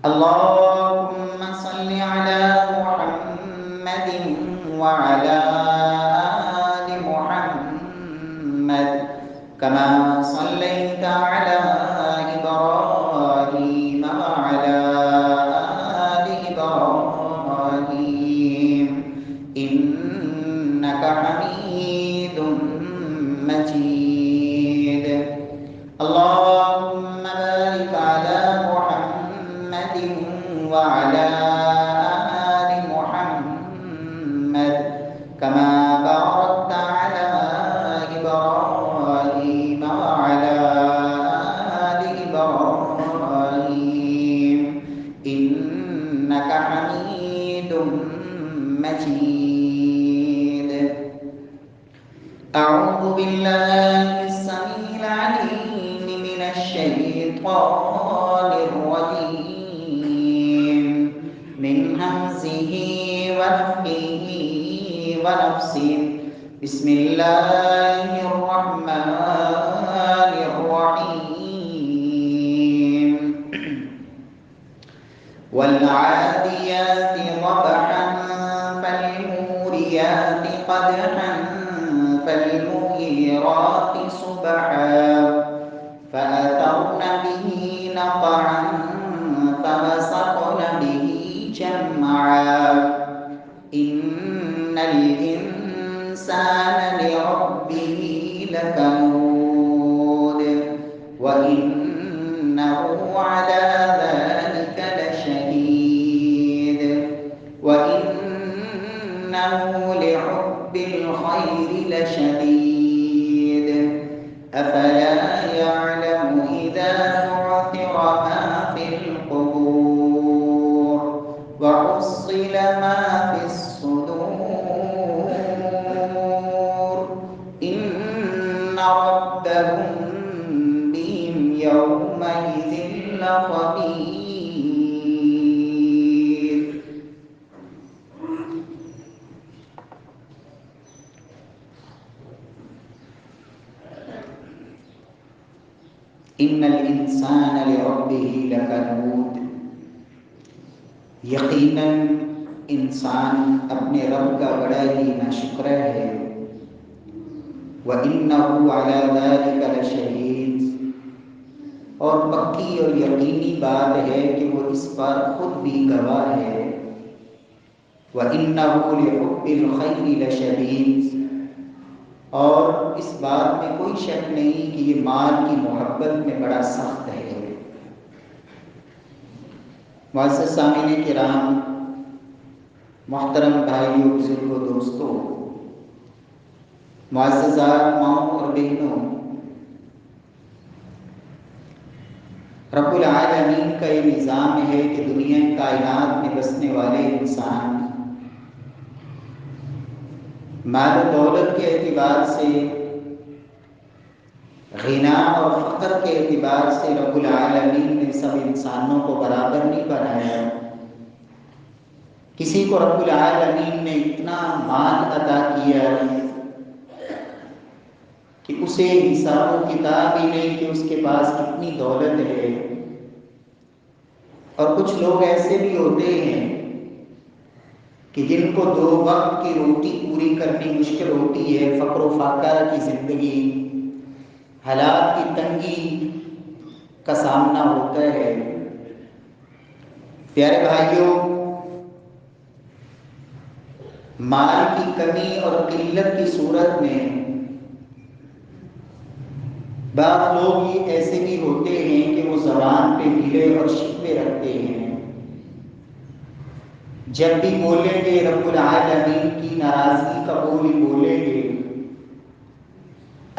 اللهم صل على محمد وعلى آل محمد كما صليت على إبراهيم وعلى آل إبراهيم إنك حميد مجيد. اللهم بارك على محمد وعلى آل محمد كما باركت على إبراهيم وعلى آل إبراهيم إنك حميد مجيد. أعوذ بالله السميع العليم من الشيطان الرجيم من همزه ونفخه ونفسه. بسم الله الرحمن الرحيم. والعاديات ضبحا فالموريات قدحا فالمغيرات صبحا فأثرن به نقعا فوسطن به جمعا إن الإنسان لربه لكنود وإنه على ذلك لشهيد وإنه لحب الخير لشديد. أفلا يعلم إذا بعثر ما في القبور وحصل ما في الصدور إن ربهم بهم يومئذ لخبير. ان الانسان لربه لکنود، یقیناً انسان اپنے رب کا بڑا ہی ناشکر ہے. وَإِنَّهُ عَلَى ذَلِكَ لَشَهِيدٌ، اور پکی اور یقینی بات ہے کہ وہ اس پر خود بھی گواہ ہے. وَإِنَّهُ لِحُبِّ الْخَيْرِ لَشَدِيدٌ، اور اس بات میں کوئی شک نہیں کہ یہ مال کی محبت میں بڑا سخت ہے. معزز سامعین کرام، محترم بھائیوں، بزرگوں، دوستوں، معززات ماؤں اور بہنوں، رب العالمین کا یہ نظام ہے کہ دنیا کائنات میں بسنے والے انسان مال و دولت کے اعتبار سے، غنا اور فقر کے اعتبار سے رب العالمین نے سب انسانوں کو برابر نہیں بنایا. کسی کو رب العالمین نے اتنا مال عطا کیا کہ اسے حساب و کتاب ہی نہیں کہ اس کے پاس کتنی دولت ہے. اور کچھ لوگ ایسے بھی ہوتے ہیں کہ جن کو 2 وقت کی روٹی پوری کرنی مشکل ہوتی ہے، فقر و فاقہ کی زندگی، حالات کی تنگی کا سامنا ہوتا ہے. پیارے بھائیوں، مال کی کمی اور قلت کی صورت میں بعض لوگ یہ ایسے بھی ہوتے ہیں کہ وہ زبان پہ گلے اور شکوے رکھتے ہیں. جب بھی بولیں گے رب العالمین کی ناراضگی کا بول ہی بولیں گے.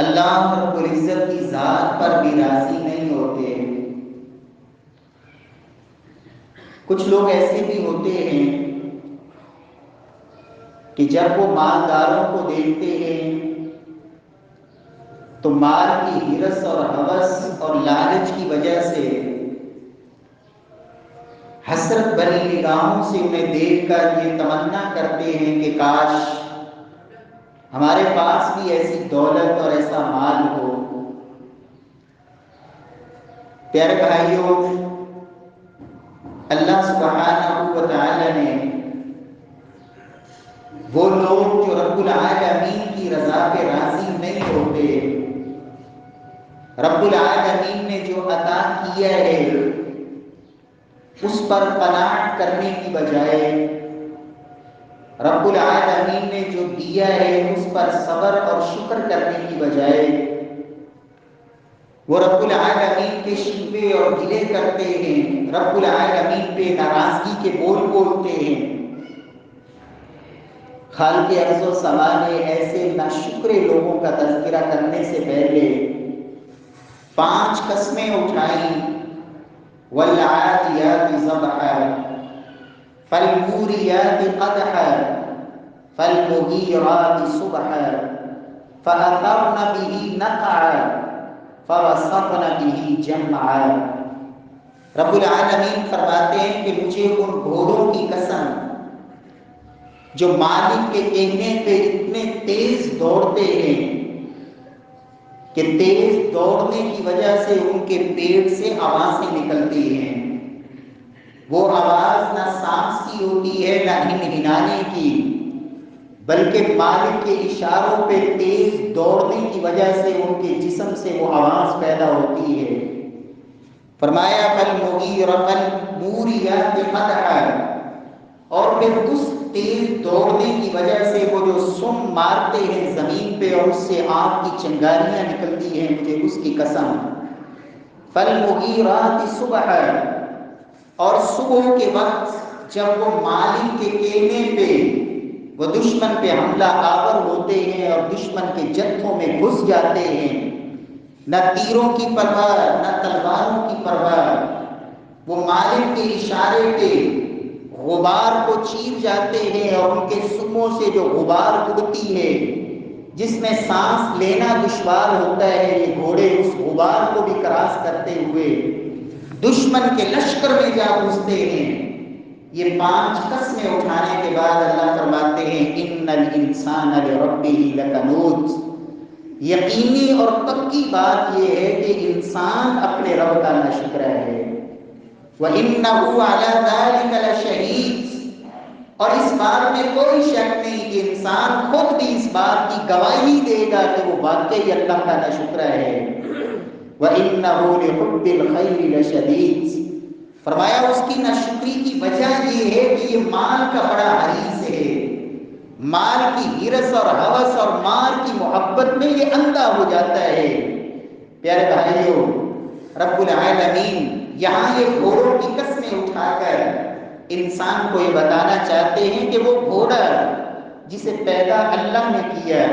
اللہ رب العزت کی ذات پر بھی راضی نہیں ہوتے. کچھ لوگ ایسے بھی ہوتے ہیں کہ جب وہ مالداروں کو دیکھتے ہیں تو مال کی ہرس اور ہوس اور لالچ کی وجہ سے حسرت بھری نگاہوں سے انہیں دیکھ کر یہ تمنا کرتے ہیں کہ کاش ہمارے پاس بھی ایسی دولت اور ایسا مال ہو. پیارے بھائیوں، اللہ سبحانہ و تعالی نے وہ لوگ جو رب العالمین کی رضا پہ راضی نہیں ہوتے، رب العالمین نے جو عطا کیا ہے اس پر قناعت کرنے کی بجائے، رب العالمین نے جو دیا ہے اس پر صبر اور شکر کرنے کی بجائے، وہ رب العالمین کے شکوے اور گلے کرتے ہیں، رب العالمین پہ ناراضگی کے بول بولتے ہیں۔ خالق ارض و سما نے ایسے ناشکرے لوگوں کا تذکرہ کرنے سے پہلے 5 قسمیں اٹھائیں، والعادیات ضبحا فالموریات قدحا فالمغیرات صبحا فأثرن به نقعا فوسطن به جمعا۔ رب العالمین فرماتے ہیں کہ مجھے ان گھوڑوں کی قسم جو مالک کے کہنے پہ اتنے تیز دوڑتے ہیں کہ تیز دوڑنے کی وجہ سے ان کے پیٹ سے آوازیں نکلتی ہیں، وہ آواز نہ سانس کی ہوتی ہے نہ ہنہنانے کی، بلکہ مالک کے اشاروں پہ تیز دوڑنے کی وجہ سے ان کے جسم سے وہ آواز پیدا ہوتی ہے۔ فرمایا فالموریات قدحا، اور پھر اس تیز دوڑنے کی وجہ سے وہ جو سم مارتے ہیں زمین پہ اور اس سے آگ کی چنگاریاں نکلتی ہیں، مجھے اس کی قسم۔ فالمغیرات صبحا، اور صبح کے وقت جب وہ مالک کے کہنے پہ وہ دشمن پہ حملہ آور ہوتے ہیں اور دشمن کے جتھوں میں گھس جاتے ہیں، نہ تیروں کی پرواہ نہ تلواروں کی پرواہ، وہ مالک کے اشارے پہ غبار کو چیر جاتے ہیں، اور ان کے سموں سے جو غبار اڑتی ہے جس میں سانس لینا دشوار ہوتا ہے، یہ گھوڑے اس غبار کو بھی کراس کرتے ہوئے دشمن کے لشکر میں جا گھستے ہیں۔ یہ 5 قسمیں اٹھانے کے بعد اللہ فرماتے ہیں ان الانسان لربہ لکنود، یقینی اور پکی بات یہ ہے کہ انسان اپنے رب کا ناشکرہ ہے۔ وَإِنَّهُ عَلَى ذَلِكَ لَشَهِيدٌ، اور اس بات میں کوئی شک نہیں کہ انسان خود بھی اس بات کی گواہی دے گا کہ وہ واقعی اللہ کا ناشکرہ ہے۔ وَإِنَّهُ لِحُبِّ الْخَيْرِ لَشَدِيدٌ، فرمایا اس کی ناشکری کی وجہ یہ ہے کہ یہ مال کا بڑا حریص ہے، مال کی ہرس اور ہوس اور مال کی محبت میں یہ اندھا ہو جاتا ہے۔ پیارے بھائیوں، رب العالمین یہاں یہ گھوڑوں کی قسمیں اٹھا کر انسان کو یہ بتانا چاہتے ہیں کہ وہ گھوڑا جسے پیدا اللہ نے کیا،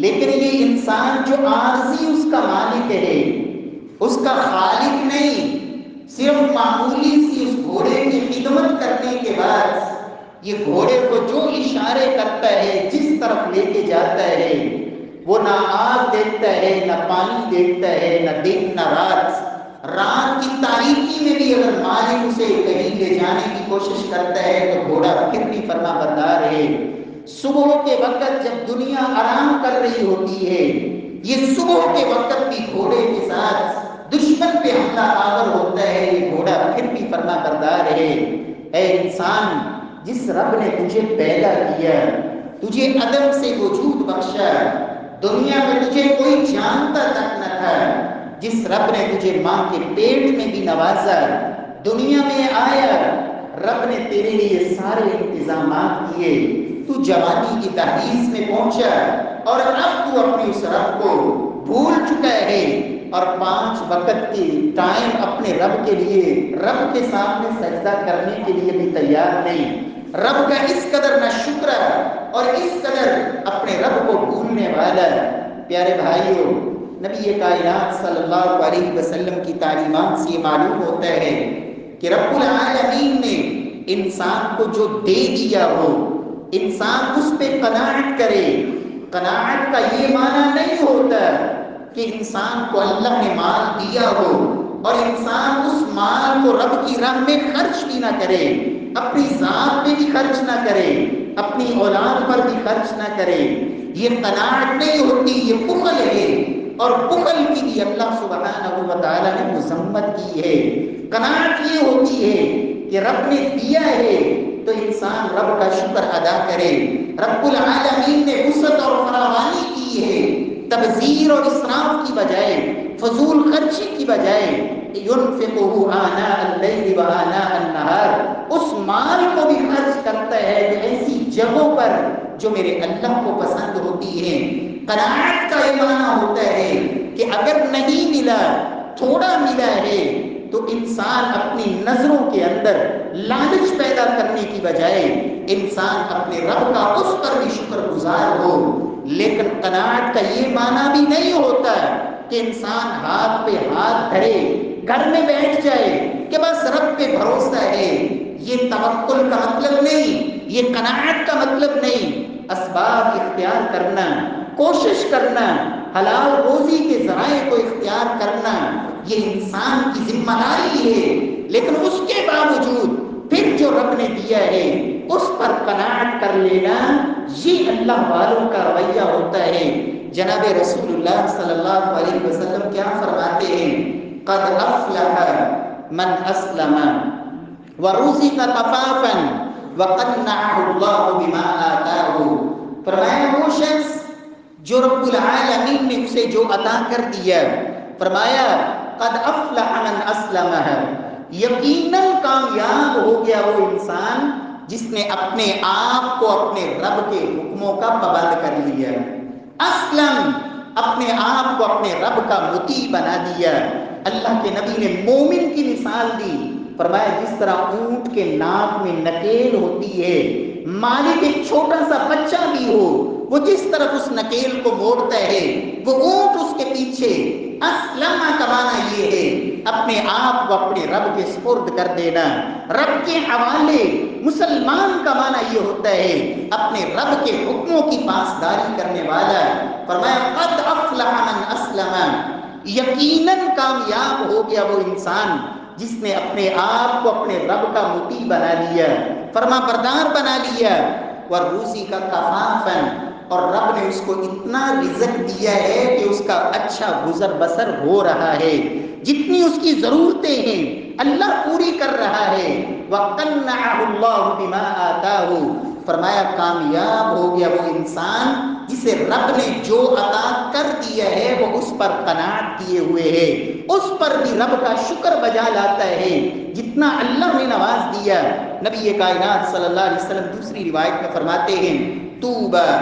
لیکن یہ انسان جو عارضی اس کا مالک ہے، اس کا خالق نہیں، صرف معمولی سی اس گھوڑے کی خدمت کرنے کے بعد یہ گھوڑے کو جو اشارے کرتا ہے، جس طرف لے کے جاتا ہے، وہ نہ آگ دیکھتا ہے نہ پانی دیکھتا ہے، نہ دن نہ رات۔ رات کی تاریکی میں بھی اگر مالک اسے کہیں لے جانے کی کوشش کرتا ہے تو گھوڑا پھر بھی فرما بردار ہے۔ صبح کے وقت جب دنیا آرام کر رہی ہوتی ہے، یہ صبح کے وقت بھی گھوڑے کے ساتھ دشمن پہ حملہ آور ہوتا ہے، یہ گھوڑا پھر بھی فرما بردار ہے۔ اے انسان، جس رب نے تجھے پیدا کیا، تجھے عدم سے وجود بخشا، دنیا میں تجھے کوئی جانتا تک نہ تھا، جس رب نے تجھے ماں کے پیٹ میں بھی نوازا، دنیا میں آیا، رب نے تیرے لیے سارے انتظامات کیے، تو جوانی کی دہلیز میں پہنچا اور اب تو اپنی اس رب کو بھول چکا ہے اور 5 وقت کی ٹائم اپنے رب کے لیے، رب کے سامنے سجدہ کرنے کے لیے بھی تیار نہیں۔ رب کا اس قدر نہ شکر اور اس قدر اپنے رب کو بھولنے والا۔ پیارے بھائیوں، نبی کائنات صلی اللہ علیہ وسلم کی تعلیمات سے یہ معلوم ہوتا ہے کہ رب العالمین نے انسان کو جو دے دیا ہو، انسان اس پہ قناعت کرے۔ قناعت کا یہ معنی نہیں ہوتا کہ انسان کو اللہ نے مال دیا ہو اور انسان اس مال کو رب کی راہ میں خرچ بھی نہ کرے، اپنی ذات پہ بھی خرچ نہ کرے، اپنی اولاد پر بھی خرچ نہ کرے۔ یہ قناعت نہیں ہوتی، یہ بخل ہے، اور بخل کی بھی اللہ سبحانہ و تعالی نے مذمت کی ہے۔ قناعت یہ ہوتی ہے کہ رب نے دیا ہے تو انسان رب کا شکر ادا کرے۔ رب العالمین نے وسعت اور فراوانی کی ہے، تبذیر اور اسراف کی بجائے، فضول خرچی کی بجائے، ينفقه آناء اللیل وآناء النہار، اس مال کو بھی خرچ کرتا ہے جو ایسی جگہوں پر جو میرے اللہ کو پسند ہوتی ہے۔ قناعت کا یہ معنی ہوتا ہے کہ اگر نہیں ملا، تھوڑا ملا ہے، تو انسان اپنی نظروں کے اندر لالچ پیدا کرنے کی بجائے انسان اپنے رب کا اس پر بھی شکر گزار ہو۔ لیکن قناعت کا یہ معنی بھی نہیں ہوتا کہ انسان ہاتھ پہ ہاتھ دھرے گھر میں بیٹھ جائے کہ بس رب پہ بھروسہ ہے۔ یہ توکل کا مطلب نہیں، یہ قناعت کا مطلب نہیں۔ اسباب اختیار کرنا، کوشش کرنا، حلال روزی کے ذرائع کو اختیار کرنا، یہ انسان کی ذمہ داری ہے، لیکن اس کے باوجود پھر جو رب نے دیا ہے اس پر قناعت کر لینا، یہ اللہ والوں کا رویہ ہوتا ہے۔ جناب رسول اللہ صلی اللہ علیہ وسلم کیا فرماتے ہیں؟ قد افلح من اسلم ورزق کفافا وقنعه اللہ بما آتاه۔ فرمایا وہ شخص جو رب العالمین نے اسے جو عطا کر دیا، فرمایا قد افلح من اسلم، یقیناً کامیاب ہو گیا وہ انسان جس نے اپنے آپ کو اپنے رب کے حکموں کا پابند کر لیا۔ اسلم، اپنے آپ کو اپنے رب کا مطیع بنا دیا۔ اللہ کے نبی نے مومن کی مثال دی، فرمایا جس طرح اونٹ کے ناک میں نکیل ہوتی ہے، مالک ایک چھوٹا سا بچہ بھی ہو وہ جس طرف اس نکیل کو موڑتا ہے وہ اونٹ اس کے پیچھے۔ اسلم کا معنی یہ ہے اپنے آپ کو اپنے رب کے سپرد کر دینا، رب کے حوالے۔ مسلمان کا معنی یہ ہوتا ہے اپنے رب کے حکموں کی پاسداری کرنے والا۔ فرمایا قد افلح من اسلم، یقیناً کامیاب ہو گیا وہ انسان جس نے اپنے آپ کو اپنے رب کا مطیع بنا لیا، فرما بردار بنا لیا۔ وَالرُّزِقَ کفافا، اور رب نے اس کو اتنا رزق دیا ہے کہ اس کا اچھا گزر بسر ہو رہا ہے، جتنی اس کی ضرورتیں ہیں اللہ پوری کر رہا ہے۔ وَقَنَّعَهُ اللَّهُ بِمَا آتَاهُ، فرمایا کامیاب ہو گیا وہ انسان جسے رب نے جو عطا کر دیا ہے وہ اس پر قناعت کیے ہوئے ہے، اس پر بھی رب کا شکر بجا لاتا ہے جتنا اللہ نے نواز دیا۔ نبی کائنات صلی اللہ علیہ وسلم دوسری روایت میں فرماتے ہیں طوبیٰ،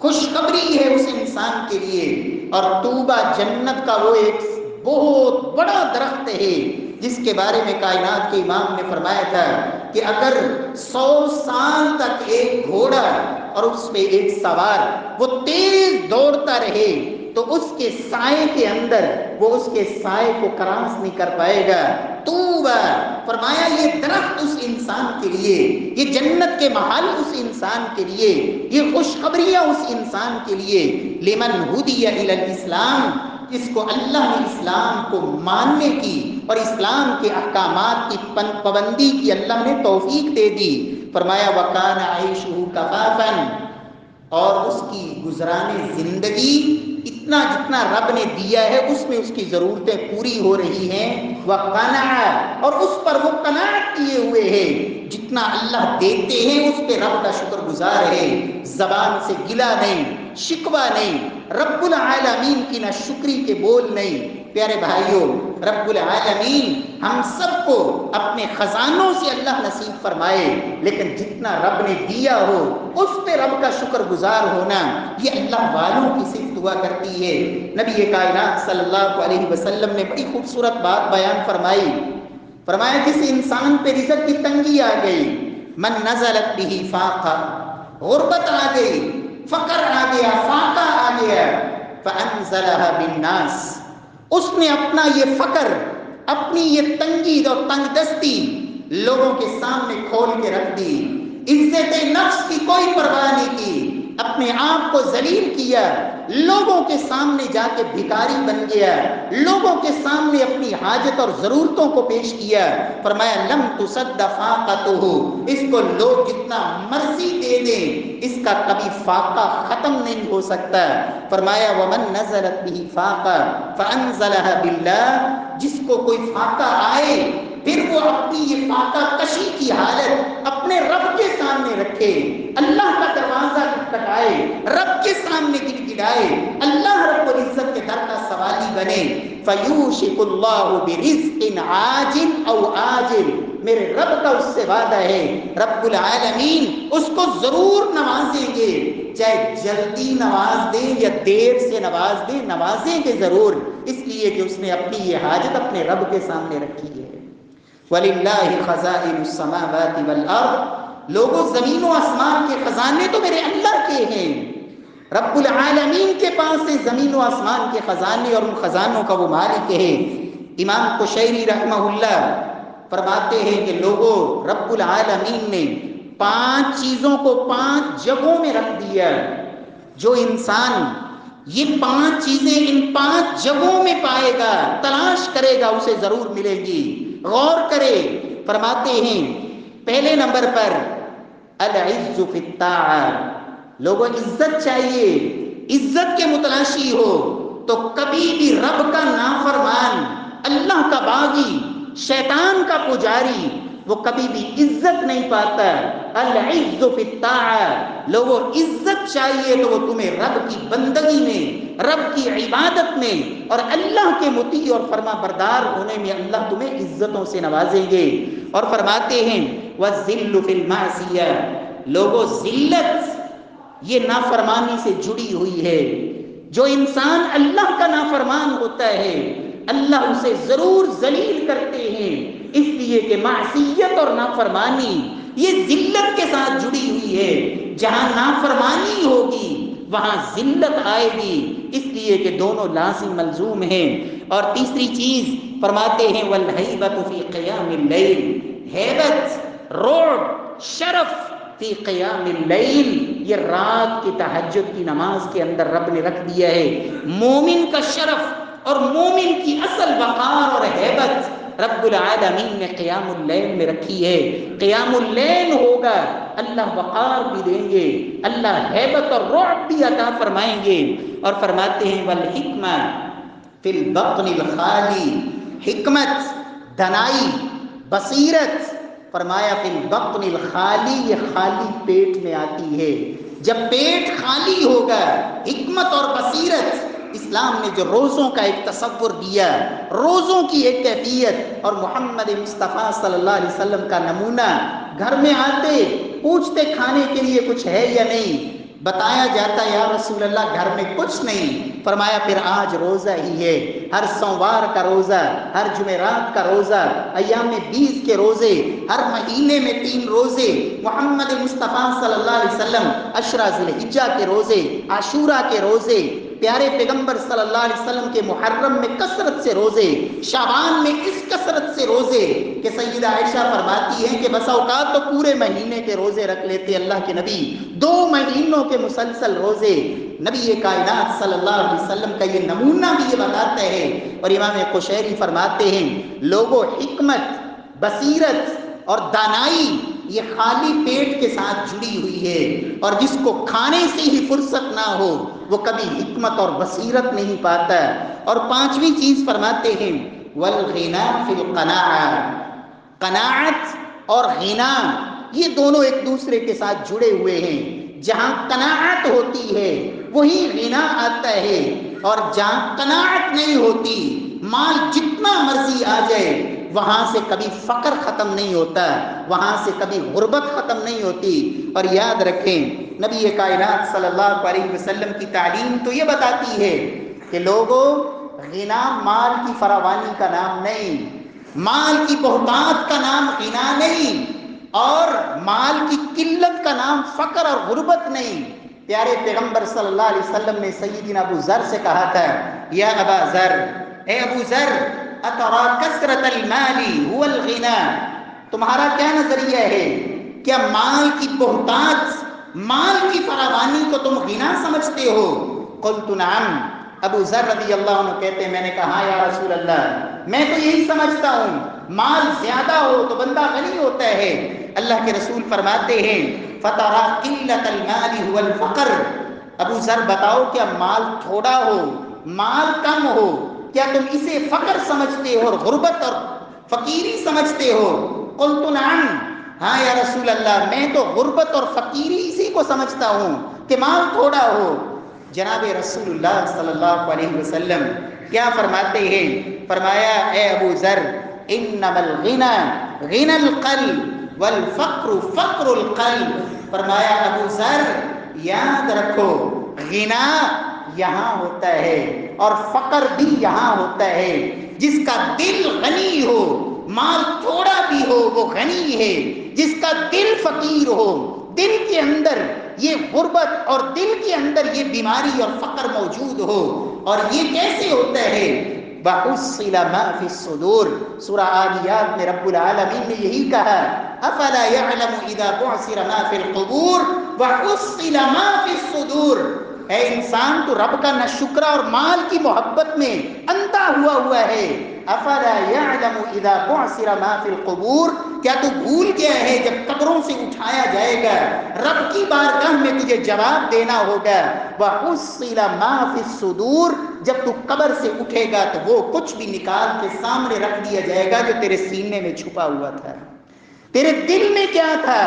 خوشخبری ہے اس انسان کے لیے، اور طوبیٰ جنت کا وہ ایک بہت بڑا درخت ہے جس کے بارے میں کائنات کے امام نے فرمایا تھا کہ اگر 100 سال تک ایک گھوڑا اور اس پہ ایک سوار وہ تیز دوڑتا رہے تو اس کے سائے کے اندر وہ اس کے سائے کو کراس نہیں کر پائے گا۔ طوبیٰ، فرمایا یہ درخت اس انسان کے لیے، یہ جنت کے محل اس انسان کے لیے، یہ خوشخبریاں اس انسان کے لیے۔ لمن ہدی الی الاسلام، اس کو اللہ نے اسلام کو ماننے کی اور اسلام کے احکامات کی پابندی کی اللہ نے توفیق دے دی۔ فرمایا وَكَانَ عَيْشُهُ كَفَافًا، اور اس کی گزران زندگی اتنا جتنا رب نے دیا ہے اس میں اس کی ضرورتیں پوری ہو رہی ہیں۔ وَقَنَعَ، اور اس پر وہ قناعت کیے ہوئے ہے، جتنا اللہ دیتے ہیں اس پہ رب کا شکر گزار ہے، زبان سے گلا نہیں، شکوہ نہیں، رب العالمین کی نہ شکری کے بول نہیں۔ پیارے بھائیوں، رب العالمین ہم سب کو اپنے خزانوں سے اللہ نصیب فرمائے، لیکن جتنا رب نے دیا ہو اس پہ رب کا شکر گزار ہونا یہ اللہ والوں کی صفت ہوا کرتی ہے۔ نبی کائنات صلی اللہ علیہ وسلم نے بڑی خوبصورت بات بیان فرمائی، فرمایا جس انسان پہ رزق کی تنگی آ گئی، من نزلت به فاقہ، غربت آ گئی، فقر آ گیا، فاقہ آ گیا، فانزلها بالناس، اس نے اپنا یہ فقر، اپنی یہ تنگی اور تنگ دستی لوگوں کے سامنے کھول کے رکھ دی، عزت نفس کی کوئی پرواہ نہیں کی، اپنے آپ کو ذلیل کیا، لوگوں کے سامنے جا کے بھکاری بن گیا، لوگوں کے سامنے اپنی حاجت اور ضرورتوں کو پیش کیا۔ فرمایا لم تسد فاقتہ، اس کو لوگ جتنا مرضی دے دیں اس کا کبھی فاقہ ختم نہیں ہو سکتا۔ فرمایا ومن نزلت به فاقہ فانزلها باللہ، جس کو کوئی فاقہ آئے پھر وہ اپنی یہ فاقہ کشی کی حالت اپنے رب کے سامنے رکھے، اللہ کا دروازہ کھٹکھٹائے، رب کے سامنے گڑگڑائے، اللہ رب العزت کے در کا سوالی بنے۔ فَيُوشِكُ اللَّهُ بِرِزْقٍ عَاجِلٍ أَوْ عَاجِلٍ، میرے رب کا اس سے وعدہ ہے، رب العالمین اس کو ضرور نوازیں گے، چاہے جلدی نواز دیں یا دیر سے نواز دیں، نوازیں گے ضرور، اس لیے کہ اس نے اپنی یہ حاجت اپنے رب کے سامنے رکھی ہے۔ وَلِلَّهِ خَزَائِنُ السَّمَاوَاتِ وَالْأَرْضِ، لوگوں زمین و آسمان کے خزانے تو میرے اللہ کے ہیں، رب العالمین کے پاس ہیں زمین و آسمان کے خزانے، اور ان خزانوں کا وہ مالک ہے۔ امام قشیری رحمہ اللہ فرماتے ہیں کہ لوگوں رب العالمین نے 5 چیزوں کو 5 جگہوں میں رکھ دیا، جو انسان یہ 5 چیزیں ان 5 جگہوں میں پائے گا، تلاش کرے گا، اسے ضرور ملے گی۔ غور کرے، فرماتے ہیں پہلے نمبر پر العز فی الطاعہ، لوگوں عزت چاہیے، عزت کے متلاشی ہو تو کبھی بھی رب کا نافرمان، اللہ کا باغی، شیطان کا پجاری، وہ کبھی بھی عزت نہیں پاتا۔ العز فی الطاعہ، لوگوں عزت چاہیے تو وہ تمہیں رب کی بندگی میں، رب کی عبادت میں اور اللہ کے مطیع اور فرما بردار ہونے میں اللہ تمہیں عزتوں سے نوازیں گے۔ اور فرماتے ہیں والذل فی المعصیہ، لوگوں ذلت یہ نافرمانی سے جڑی ہوئی ہے، جو انسان اللہ کا نافرمان ہوتا ہے اللہ اسے ضرور ذلیل کرتے ہیں، اس لیے کہ معصیت اور نافرمانی یہ ذلت کے ساتھ جڑی ہوئی ہے، جہاں نافرمانی ہوگی وہاں ذلت آئے گی، اس لیے کہ دونوں لازم ملزوم ہیں۔ اور تیسری چیز فرماتے ہیں والہیبۃ فی قیام اللیل، ہیبت، رعب، شرف فی قیام اللیل، یہ رات کی تہجد کی نماز کے اندر رب نے رکھ دیا ہے۔ مومن کا شرف اور مومن کی اصل وقار اور ہیبت رب العالمین نے قیام اللیل میں رکھی ہے۔ قیام اللیل ہوگا اللہ وقار بھی دیں گے، اللہ ہیبت اور رعب بھی عطا فرمائیں گے۔ اور فرماتے ہیں والحکمہ فی البطن الخالی، حکمت، دانائی، بصیرت، فرمایا فی البطن الخالی، یہ خالی پیٹ میں آتی ہے۔ جب پیٹ خالی ہوگا، حکمت اور بصیرت، اسلام نے جو روزوں کا ایک تصور دیا، روزوں کی ایک کیفیت، اور محمد مصطفیٰ صلی اللہ علیہ وسلم کا نمونہ، گھر میں آتے پوچھتے کھانے کے لیے کچھ ہے یا نہیں، بتایا جاتا یا رسول اللہ گھر میں کچھ نہیں، فرمایا پھر آج روزہ ہی ہے، ہر سوموار کا روزہ، ہر جمعرات کا روزہ، ایام 20 کے روزے، ہر مہینے میں 3 روزے، محمد مصطفیٰ صلی اللہ علیہ وسلم عشرہ ذی الحجہ کے روزے، عاشورہ کے روزے، پیارے پیغمبر صلی اللہ علیہ وسلم کے محرم میں کثرت سے روزے، شعبان میں اس کثرت سے روزے کہ سیدہ عائشہ فرماتی ہیں کہ بس اوقات تو پورے مہینے کے روزے رکھ لیتے اللہ کے نبی، 2 مہینوں کے مسلسل روزے۔ نبی کائنات صلی اللہ علیہ وسلم کا یہ نمونہ بھی یہ بتاتا ہے۔ اور امام قشیری فرماتے ہیں لوگوں حکمت، بصیرت اور دانائی یہ خالی پیٹ کے ساتھ جڑی ہوئی ہے، اور جس کو کھانے سے ہی فرصت نہ ہو وہ کبھی حکمت اور بصیرت نہیں پاتا۔ اور 5ویں چیز فرماتے ہیں والغنا فی القناعہ، قناعت اور غنا یہ دونوں ایک دوسرے کے ساتھ جڑے ہوئے ہیں، جہاں قناعت ہوتی ہے وہی غنا آتا ہے، اور جہاں قناعت نہیں ہوتی مال جتنا مرضی آ جائے وہاں سے کبھی فقر ختم نہیں ہوتا، وہاں سے کبھی غربت ختم نہیں ہوتی۔ اور یاد رکھیں نبی کائنات صلی اللہ علیہ وسلم کی تعلیم تو یہ بتاتی ہے کہ لوگوں غنا مال کی فراوانی کا نام نہیں، مال کی بہتات کا نام غنا نہیں، اور مال کی قلت کا نام فقر اور غربت نہیں۔ پیارے پیغمبر صلی اللہ علیہ وسلم نے سیدنا ابو ذر سے کہا تھا یا ابا ذر، اے ابو ذر اترا کثرت المال هو الغنا، تمہارا کیا نظریہ ہے، کیا مال کی بہتات، مال کی فراوانی کو تم غنا سمجھتے ہو؟ قلت نعم، ابو ذر رضی اللہ عنہ کہتے ہیں میں نے کہا یا رسول اللہ میں تو یہی سمجھتا ہوں مال زیادہ ہو تو بندہ غنی ہوتا ہے۔ اللہ کے رسول فرماتے ہیں فترى قلة المال هو الفقر، ابو ذر بتاؤ کیا مال تھوڑا ہو، مال کم ہو، کیا تم اسے فقر سمجھتے ہو اور غربت اور فقیری سمجھتے ہو؟ قلت نعم، ہاں یا رسول اللہ، میں تو غربت اور فقیری اسی کو سمجھتا ہوں کہ مال تھوڑا ہو۔ جناب رسول اللہ صلی اللہ علیہ وسلم کیا فرماتے ہیں؟ فرمایا اے ابو ذر، انما الغنى غنى القلب والفقر فقر القلب۔ فرمایا ابو ذر یاد رکھو، غنا یہاں ہوتا ہے اور فقر بھی یہاں ہوتا ہے۔ جس کا دل غنی ہو، مال تھوڑا بھی ہو، وہ غنی ہے۔ جس کا دل فقیر ہو، دل کے اندر یہ غربت اور دل کے اندر یہ بیماری اور فقر موجود ہو، اور یہ کیسے ہوتا ہے؟ وَحُصِّلَ مَا فِي الصُّدُورِ، سورہ عادیات میں رب العالمین نے یہی کہا، أَفَلَا يَعْلَمُ إِذَا بُعْثِرَ مَا فِي الْقُبُورِ وَحُصِّلَ مَا فِي الصُّدُورِ۔ اے انسان، تو رب کا نہ شکر اور مال کی محبت میں اندھا ہوا ہے۔ افلا یعلم اذا بعثر ما فی القبور، کیا تو بھول گیا ہے جب قبروں سے اٹھایا جائے گا، رب کی بارگاہ میں تجھے جواب دینا ہوگا۔ وحصل ما فی الصدور، جب تو قبر سے اٹھے گا تو وہ کچھ بھی نکال کے سامنے رکھ دیا جائے گا جو تیرے سینے میں چھپا ہوا تھا، تیرے دل میں کیا تھا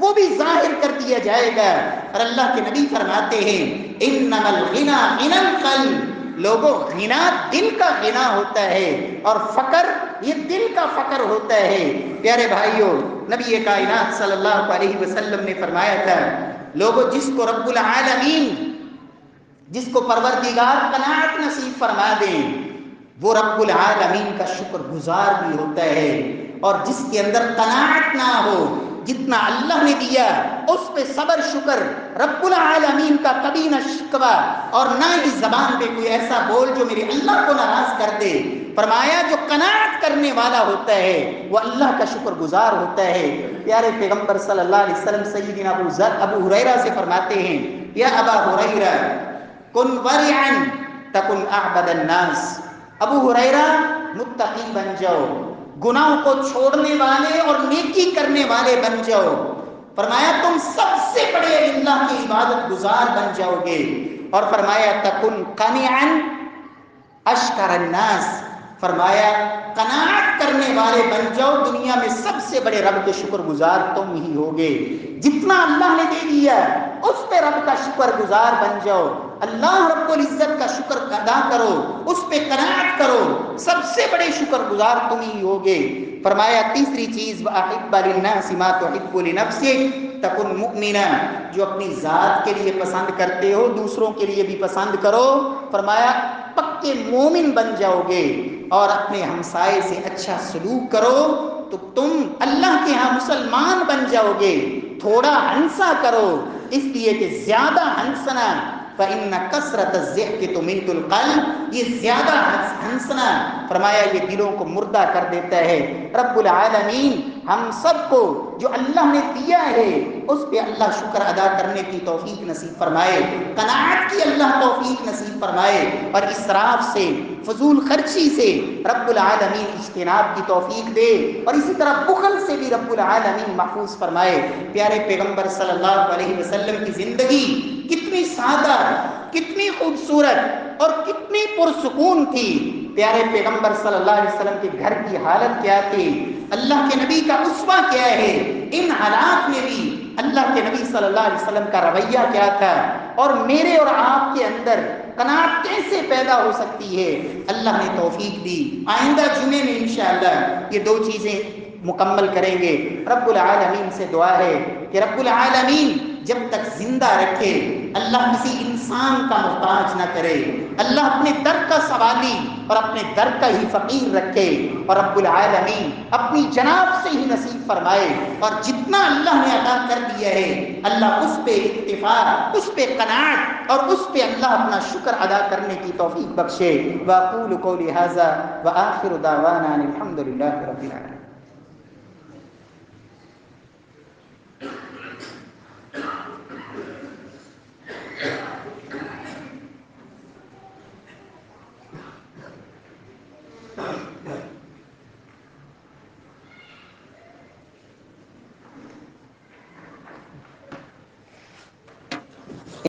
وہ بھی ظاہر کر دیا جائے گا۔ اور اللہ کے نبی فرماتے ہیں انما الغنى غنى القلب، لوگوں غنا دل کا غنا ہوتا ہے اور فقر یہ دل کا فقر ہوتا ہے۔ پیارے بھائیوں، نبی کائنات صلی اللہ علیہ وسلم نے فرمایا تھا، لوگوں جس کو رب العالمین، جس کو پروردگار قناعت نصیب فرما دیں، وہ رب العالمین کا شکر گزار بھی ہوتا ہے، اور جس کے اندر قناعت نہ ہو، جتنا اللہ نے دیا اس پہ صبر شکر، رب العالمین کا کبھی نہ شکوہ اور نہ ہی زبان پہ کوئی ایسا بول جو میرے اللہ کو ناراض کر دے۔ فرمایا جو قناعت کرنے والا ہوتا ہے وہ اللہ کا شکر گزار ہوتا ہے۔ پیارے پیغمبر صلی اللہ علیہ وسلم سیدنا ابو ہریرہ سے فرماتے ہیں، یا ابا ہریرہ کن ورعا تکن اعبد الناس، ابو ہریرہ متقی بن جاؤ، گناہوں کو چھوڑنے والے اور نیکی کرنے والے بن جاؤ۔ فرمایا تم سب سے بڑے اللہ کی عبادت گزار بن جاؤ گے، اور فرمایا تکن قانعا اشکر الناس، فرمایا قناعت کرنے والے بن جاؤ، دنیا میں سب سے بڑے رب کے شکر گزار تم ہی ہوگے۔ جتنا اللہ نے دے دیا اس پہ رب کا شکر گزار بن جاؤ، اللہ رب العزت کا شکر ادا کرو، اس پہ قناعت کرو، سب سے بڑے شکر گزار تم ہی ہوگے۔ فرمایا تیسری چیز وَأَحِبَّ لِلنَّاسِ مَا تُحِبُّ لِنَفْسِكَ تَكُنْ مُؤْمِنًا، جو اپنی ذات کے لیے پسند کرتے ہو دوسروں کے لیے بھی پسند کرو۔ فرمایا پکے مومن بن جاؤ گے، اور اپنے ہمسائے سے اچھا سلوک کرو تو تم اللہ کے ہاں مسلمان بن جاؤ گے۔ تھوڑا ہنسا کرو، اس لیے کہ زیادہ ہنسنا فَإِنَّ كَثْرَةَ الضِّحْكِ تُمِيتُ الْقَلْبَ، یہ زیادہ ہنسنا فرمایا یہ دلوں کو مردہ کر دیتا ہے۔ رب العالمین ہم سب کو جو اللہ نے دیا ہے اس پہ اللہ شکر ادا کرنے کی توفیق نصیب فرمائے، قناعت کی اللہ توفیق نصیب فرمائے، اور اسراف سے، فضول خرچی سے رب العالمین اجتناب کی توفیق دے، اور اسی طرح بخل سے بھی رب العالمین محفوظ فرمائے۔ پیارے پیغمبر صلی اللہ علیہ وسلم کی زندگی کتنی سادہ، کتنی خوبصورت اور کتنی پرسکون تھی۔ پیارے پیغمبر صلی اللہ علیہ وسلم کے گھر کی حالت کیا تھی، اللہ کے نبی کا اسوہ کیا ہے، ان حالات میں بھی اللہ کے نبی صلی اللہ علیہ وسلم کا رویہ کیا تھا، اور میرے اور آپ کے اندر قناعت کیسے پیدا ہو سکتی ہے، اللہ نے توفیق دی۔ آئندہ جمعے میں انشاءاللہ یہ دو چیزیں مکمل کریں گے۔ رب العالمین سے دعا ہے کہ رب العالمین جب تک زندہ رکھے اللہ کسی انسان کا محتاج نہ کرے، اللہ اپنے در کا سوالی اور اپنے در کا ہی فقیر رکھے، اور رب العالمین اپنی جناب سے ہی نصیب فرمائے، اور جتنا اللہ نے عطا کر دیا ہے اللہ اس پہ اکتفا، اس پہ قناعت، اور اس پہ اللہ اپنا شکر ادا کرنے کی توفیق بخشے۔ وَأَقُولُ قَوْلِي هَذَا وَآخِرُ دَعْوَانَا أَنِ الْحَمْدُ لِلَّهِ رَبِّ الْعَالَمِينَ۔